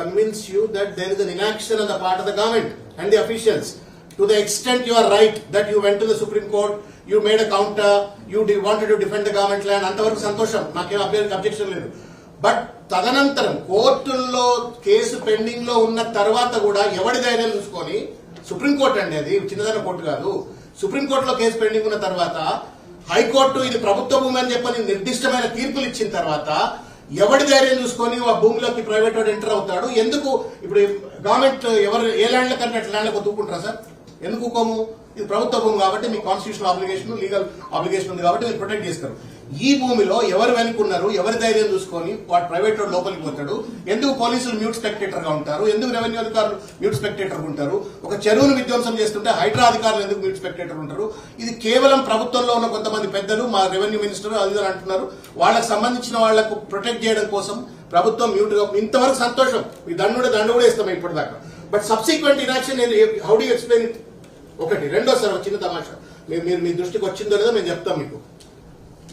convince you that there is an inaction on the part of the government and the officials. To the extent you are right that you went to the Supreme Court, you made a counter, you wanted to defend the government land, అంతవరకు సంతోషం, నాకేం objection లేదు. But తదనంతరం కోర్టుల్లో case pending లో ఉన్న తర్వాత కూడా ఎవరి ధైర్యం చూసుకొని, సుప్రీంకోర్టు అండి అది చిన్నదైన కోర్టు కాదు, సుప్రీంకోర్టులో కేసు పెండింగ్ ఉన్న తర్వాత హైకోర్టు ఇది ప్రభుత్వ భూమి అని చెప్పని నిర్దిష్టమైన తీర్పులు ఇచ్చిన తర్వాత ఎవరి ధైర్యం చూసుకొని ఆ భూమిలోకి ప్రైవేట్ వాడు ఎంటర్ అవుతాడు? ఎందుకు ఇప్పుడు గవర్నమెంట్ ఎవరు ఏ ల్యాండ్ల కంటే అట్లా ల్యాండ్లకు ఒప్పుకుంటారా సార్? ఎందుకు కోము? ఇది ప్రభుత్వ భూమి కాబట్టి మీ కాన్స్టిట్యూషనల్ ఆబ్లిగేషన్, లీగల్ ఆబ్లిగేషన్ ఉంది కాబట్టి మీరు ప్రొటెక్ట్ చేస్తారు. ఈ భూమిలో ఎవరు వెనుకున్నారు, ఎవరి ధైర్యం చూసుకొని వాడు ప్రైవేట్ వాడు లోపలికి పోతాడు? ఎందుకు పోలీసులు మ్యూట్ స్పెక్టేటర్ గా ఉంటారు? ఎందుకు రెవెన్యూ అధికారులు మ్యూట్ స్పెక్టేటర్ ఉంటారు? ఒక చెరువును విధ్వంసం చేస్తుంటే హైడ్రా అధికారులు ఎందుకు మ్యూట్ స్పెక్టేటర్ ఉంటారు? ఇది కేవలం ప్రభుత్వంలో ఉన్న కొంతమంది పెద్దలు, మా రెవెన్యూ మినిస్టర్ అది అంటున్నారు, వాళ్ళకి సంబంధించిన వాళ్లకు ప్రొటెక్ట్ చేయడం కోసం ప్రభుత్వం మ్యూట్ గా. ఇంతవరకు సంతోషం, ఈ దండు కూడా ఇస్తాం ఇప్పటిదాకా. But subsequent inaction how do you explain it? ఒకటి. రెండోసారి ఒక చిన్న తమాషా మీరు మీ దృష్టికి వచ్చిందో లేదో మేము చెప్తాం మీకు.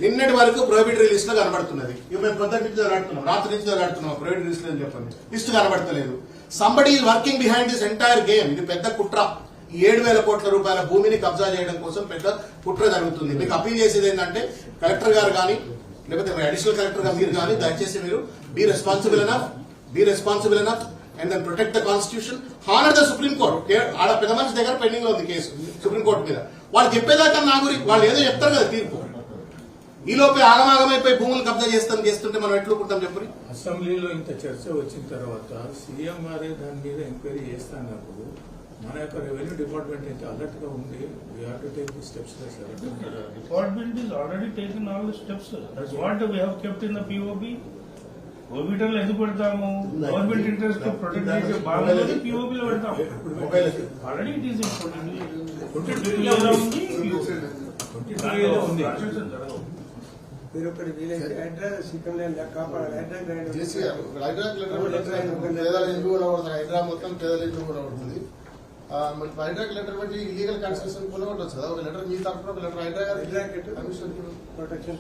నిన్నటి వరకు ప్రోహిబిటరీ లిస్ట్ లో కనబడుతున్నది, ఇవి మేము పొద్దున్న నుంచి ఆడుతున్నాం, రాత్రి నుంచి ఆడుతున్నాం, ప్రోహిబిటరీ లిస్ట్ అని చెప్పండి, లిస్ట్ కనబడతలేదు. Somebody is working behind this entire game. ఇది పెద్ద కుట్ర. 7,000 కోట్ల రూపాయల భూమిని కబ్జా చేయడం కోసం పెద్ద కుట్ర జరుగుతుంది. మీకు అపీల్ చేసేది ఏంటంటే కలెక్టర్ గారు కానీ లేకపోతే అడిషనల్ కలెక్టర్ గా మీరు కానీ దయచేసి మీరు be responsible enough and then protect the constitution, honor the Supreme Court. ఆడ పెద్ద మనిషి దగ్గర పెండింగ్ లో ఉంది కేసు సుప్రీం కోర్టు మీద. వాళ్ళు చెప్పేదాకా నా గురించి వాళ్ళు ఏదో చెప్తారు కదా తీర్పు, ఈ లోపే ఆగమాగమైపోయి భూములు కబ్జా చేస్తుంటే మనం ఎట్లు కుట్టాం చెప్పండి. అసెంబ్లీలో ఇంత చర్చ వచ్చిన తర్వాత సీఎంఆర్ఏ దాని మీద ఎంక్వైరీ చేస్తున్నప్పుడు మన యొక్క రెవెన్యూ డిపార్ట్మెంట్ అయితే అలర్ట్ గా ఉంది. We have to take the steps. Department is already taking all the steps. That's what we have kept in the POB. ఓబిటర్లో ఎందుకు పెడతాము? గవర్నమెంట్ ఇంట్రెస్ట్ ప్రొటెక్ట్ చేసే భాగంలో పిఓబిలో పెడతాము. ఆల్రెడీ ఇట్ ఈస్ మీరు ఒకటి వీలైతే హైడ్రా కాపాడాలి. హైడ్రా మొత్తం పేదల ఇల్లు కూడా ఉంటుంది. హైడ్రాకి లెటర్ పెట్టి ఇల్లీగల్ కన్స్ట్రక్షన్ కూడా ఉండొచ్చు కదా. ఒక లెటర్ మీ తరఫున, ఒక లెటర్ హైడ్రా ప్రొటెక్షన్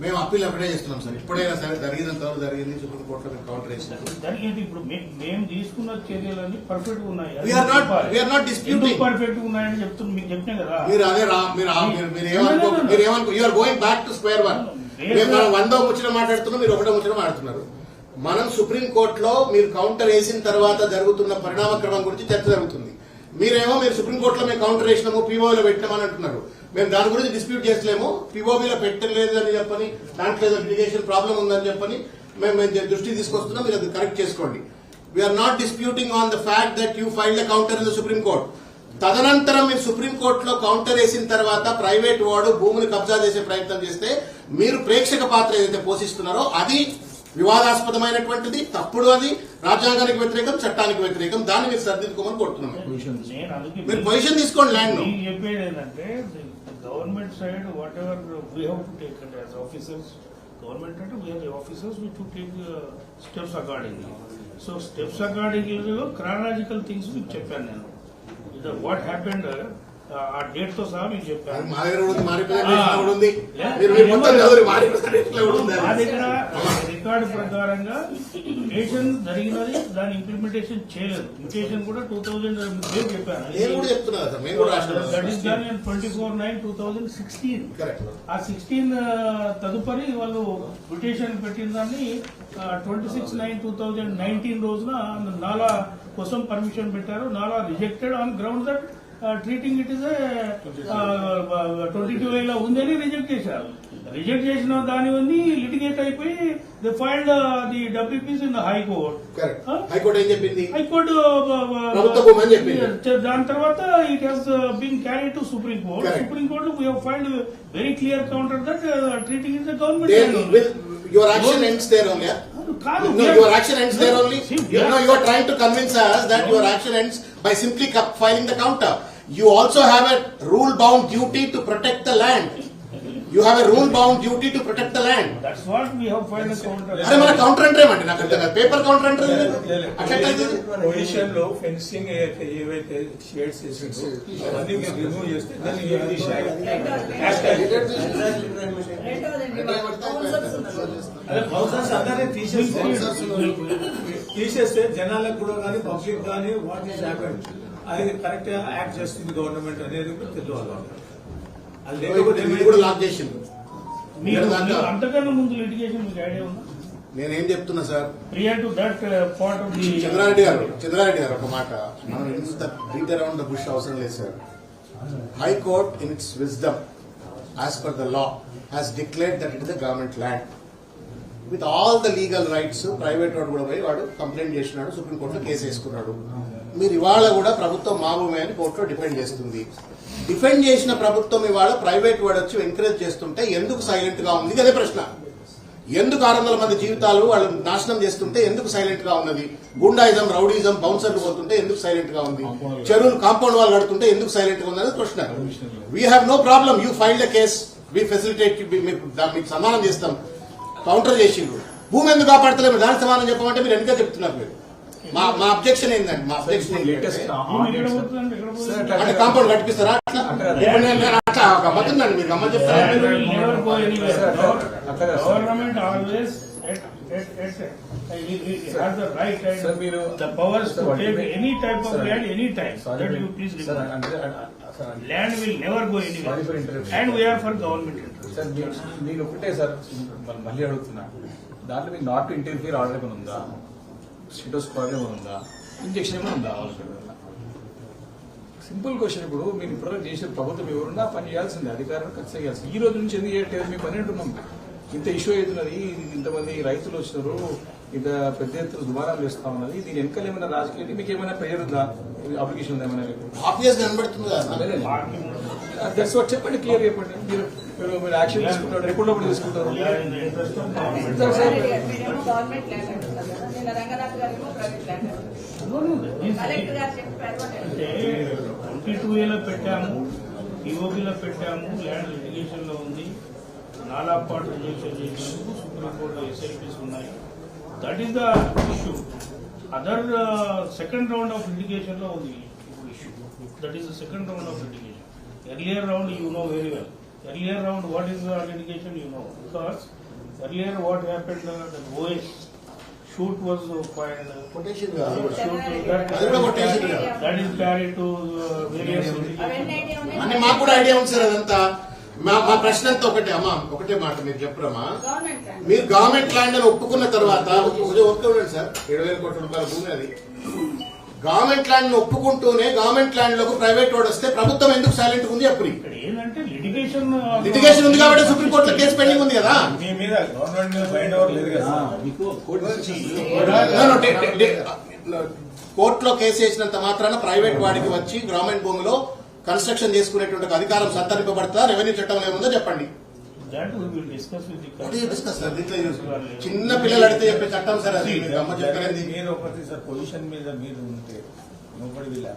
మేము అప్పీల్ అప్లై చేస్తున్నాం సార్. ఇప్పుడైనా సరే జరిగినంత వరకు జరిగింది, సుప్రీంకోర్టులో మేము కౌంటర్ చేసినాం. ఇప్పుడు మేము తీసుకున్న చర్యలన్నీ పర్ఫెక్ట్ ఉన్నాయి, పర్ఫెక్ట్ ఉన్నాయని చెప్తున్నా. మీకు చెప్పినా కదా. మీరు అదే మీరు ఏమనుకో you're going back to square one. మనం 100 ముచ్చట మాట్లాడుతున్నాం, మీరు 1 ముచ్చట మాట్లాడుతున్నారు. మనం సుప్రీంకోర్టులో మీరు కౌంటర్ వేసిన తర్వాత జరుగుతున్న పరిణామక్రమం గురించి చర్చ జరుగుతుంది. మీరు సుప్రీంకోర్టులో మేము కౌంటర్ వేసినాము, పీఓలో పెట్టినామని అంటున్నారు. మేము దాని గురించి డిస్ప్యూట్ చేస్తలేము. పీఓబీలో పెట్టలేదు అని చెప్పని, దాంట్లో ఏదో లిటిగేషన్ ప్రాబ్లం ఉందని చెప్పని మేము దృష్టికి తీసుకొస్తున్నాం. మీరు అది కరెక్ట్ చేసుకోండి. We are not disputing on the fact that you filed a counter in the supreme court. తదనంతరం మీరు సుప్రీంకోర్టులో కౌంటర్ వేసిన తర్వాత ప్రైవేట్ వాడు భూమిని కబ్జా చేసే ప్రయత్నం చేస్తే మీరు ప్రేక్షక పాత్ర ఏదైతే పోషిస్తున్నారో అది వివాదాస్పదమైనటువంటిది, తప్పుడు, అది రాజ్యాంగానికి వ్యతిరేకం, చట్టానికి వ్యతిరేకం. దాన్ని మీరు సరిదిద్దుకోమని కోరుతున్నాం. మీరు పొజిషన్ తీసుకోండి. ల్యాండ్ చెప్పేది ఏంటంటే government side whatever we have to take అంటే యాజ్ ఆఫీసర్స్, గవర్నమెంట్ అంటే we are the officers, we to take steps accordingly. So steps accordingly chronological things మీకు చెప్పాను నేను. వాట్ హ్యాపెండ్ ఆ డేట్ తో సహా మీకు చెప్పాను. మా దగ్గర రికార్డు ప్రకారంగా మ్యూటేషన్ జరిగినది, దాని ఇంప్లిమెంటేషన్ చేయలేదు. మ్యూటేషన్ కూడా 2000 చెప్పాను. That is done in 24/9/2016. ఆ 16 తదుపరి వాళ్ళు మ్యూటేషన్ పెట్టిన దాన్ని 26/9/2019 రోజున నాలా కోసం పర్మిషన్ పెట్టారు. నాలా rejected on ground that treating it is 22A లో ఉందని రిజెక్ట్ చేశారు. రిజెక్ట్ చేసిన దాని ఉంది లిటిగేట్ అయిపోయి they filed the WPC in the high court ఏం చెప్పింది? హైకోర్టు దాని తర్వాత it has been carried to supreme court. Supreme court we have filed very clear counter that treating is the government. Your action ends there only. No, your action ends there only. You are trying to convince us that your action ends by simply filing the counter. You also have a rule-bound duty to protect the land. You have a rule-bound duty to protect the land. That's what we have filed a counter. అరే మన counter అంటే ఏమండి నాకు అర్థం కాదు. Paper counter అంటే అట్లా position లో ఫెన్సింగ్ ఏవైతే షేడ్స్ చేసిందో అవన్నీ మీరు రిమూవ్ చేస్తే దాన్ని అదే బౌన్సర్స్ అందరినీ తీసేస్తే జనాలకు కూడా కానీ పబ్లిక్ కానీ వాట్ ఈస్ హ్యాపెండ్ అది కరెక్ట్ గా యాక్ట్ చేస్తుంది గవర్నమెంట్ అనేది కూడా తెలియాలి. అది లేకపోతే మీరు కూడా లాక్ చేసింది. మీరు అంతకన్నా ముందు లిటిగేషన్ మీకు ఐడియా ఉందా? నేనేం చెప్తున్నా sir, prior to that part of the Chandrareddy గారు ఒక మాట, మనం ఇంత బీట్ అరౌండ్ ద బుష్ అవసరం లేదు sir. High court in it's wisdom as per the law has declared that it is the government land with all the legal rights. Private వాడు కూడా పోయి వాడు కంప్లైంట్ చేసినాడు, సుప్రీంకోర్టులో కేసు వేసుకున్నాడు. మీరు ఇవాళ కూడా ప్రభుత్వం మా భూమి అని కోర్టులో డిఫెండ్ చేస్తుంది. డిఫెండ్ చేసిన ప్రభుత్వం ఇవాళ ప్రైవేట్ వాడు వచ్చి ఎంకరేజ్ చేస్తుంటే ఎందుకు సైలెంట్ గా ఉంది? అదే ప్రశ్న. ఎందుకు 600 మంది జీవితాలు వాళ్ళు నాశనం చేస్తుంటే ఎందుకు సైలెంట్ గా ఉన్నది? గుండాయిజం, రౌడీజం, బౌన్సర్లు పోతుంటే ఎందుకు సైలెంట్ గా ఉంది? చెరువులు కాంపౌండ్ వాళ్ళు కడుతుంటే ఎందుకు సైలెంట్ గా ఉంది అనేది ప్రశ్న. We have no problem, you file the case, we facilitate, మీకు సమానం చేస్తాం. కౌంటర్ చేసిండ్రు, భూమి ఎందుకు కాపాడతలేదు దానికి సమానం చెప్పమంటే మీరు ఎందుకు చెప్తున్నారు? మీరు మా అబ్జెక్షన్ ఏంటండి? మా అబ్జెక్షన్ అంటే కాంపౌండ్ కట్టిస్తారా? అట్లా ఇప్పుడు నేను అట్లా గమ్మతుందండి, మీరు గమ్మత్ చెప్తారా? Government always has the right and the powers to take any type of land any time. That you please remember. Land will never go anywhere. And we are for government interest. Sir నేను ఒకటే sir మళ్ళీ అడుగుతున్నా, దాంట్లో మీకు not interfere order ఏమైనా ఉందా? Status quo ఏమైనా ఉందా? ఇంజక్షన్ ఏమైనా ఉందా? Simple question. ఇప్పుడు మీరు ఇప్పుడు చేసే ప్రభుత్వం ఎవరున్నా పని చేయాల్సిందే, అధికారులు ఖచ్చితంగా చేయాల్సింది. ఈ రోజు నుంచి ఎందుకు చేయట్లేదు? మీ పని అంటున్నాం. ఇంత ఇష్యూ అవుతున్నది, ఇంతమంది రైతులు వచ్చినారు, ఇంత పెద్ద ఎత్తున దుమారాలు చేస్తా ఉన్నది, దీని వెనకాల ఏమైనా రాజకీయ మీకు ఏమైనా ప్రెజర్ ఉందా? అప్లికేషన్ ఉందా ఏమైనా? ఆబ్వియస్ కనబడుతుంది కదా. దట్స్ వాట్ చెప్పండి, క్లియర్ చెప్పండి. మీరు యాక్షన్ తీసుకుంటారు, రిపోర్ట్ కూడా తీసుకుంటారు. అంటే 22A పెట్టాము, టీఓబీలో పెట్టాము, ల్యాండ్ లిటిగేషన్ లో ఉంది, నాలా పార్ట్ రిజెక్షన్ చేసినందుకు సుప్రీంకోర్టులో ఎస్ఐపీస్ ఉన్నాయి. That is the issue. Other second round of litigation లో ఉంది ఇప్పుడు issue. That is the second round of litigation. Earlier round you know very well. Earlier round, what is the litigation, you know? Because earlier what happened, the OS shoot was filed. Quotation That is carried to various. అంటే మాకు కూడా idea ఉంది sir అదంతా. మా ప్రశ్న అంతా ఒకటే అమ్మా, ఒకటే మాట మీరు చెప్పరమ్మా. మీరు గవర్నమెంట్ ల్యాండ్ అని ఒప్పుకున్న తర్వాత ఒప్పుకోండి సార్, 7,000 కోట్ల రూపాయల భూమి అది. గవర్నమెంట్ ల్యాండ్ ఒప్పుకుంటూనే గవర్నమెంట్ ల్యాండ్ లోకి ప్రైవేట్ వాడు వస్తే ప్రభుత్వం ఎందుకు సైలెంట్ ఉంది? అప్పుడు ఇక్కడ ఏంటంటే లిటిగేషన్ ఉంది కాబట్టి సుప్రీంకోర్టులో కేసు పెండింగ్ ఉంది కదా. మీ మీద గవర్నమెంట్ మీద బైండ్ ఓవర్ లేదు కదా. కోర్టులో కేసు వేసినంత మాత్రాన ప్రైవేట్ వాడికి వచ్చి గవర్నమెంట్ భూమిలో కన్స్ట్రక్షన్ చేసుకునేటువంటి అధికారం సంతరింపబడతా? రెవెన్యూ చట్టంలో ఏముందో చెప్పండి. చిన్న పిల్లలు అడిగితే చెప్పే చట్టం సార్ అది. మీరు ఒకటి సార్ పొజిషన్ మీద మీరు ఉంటే నోబడి విల్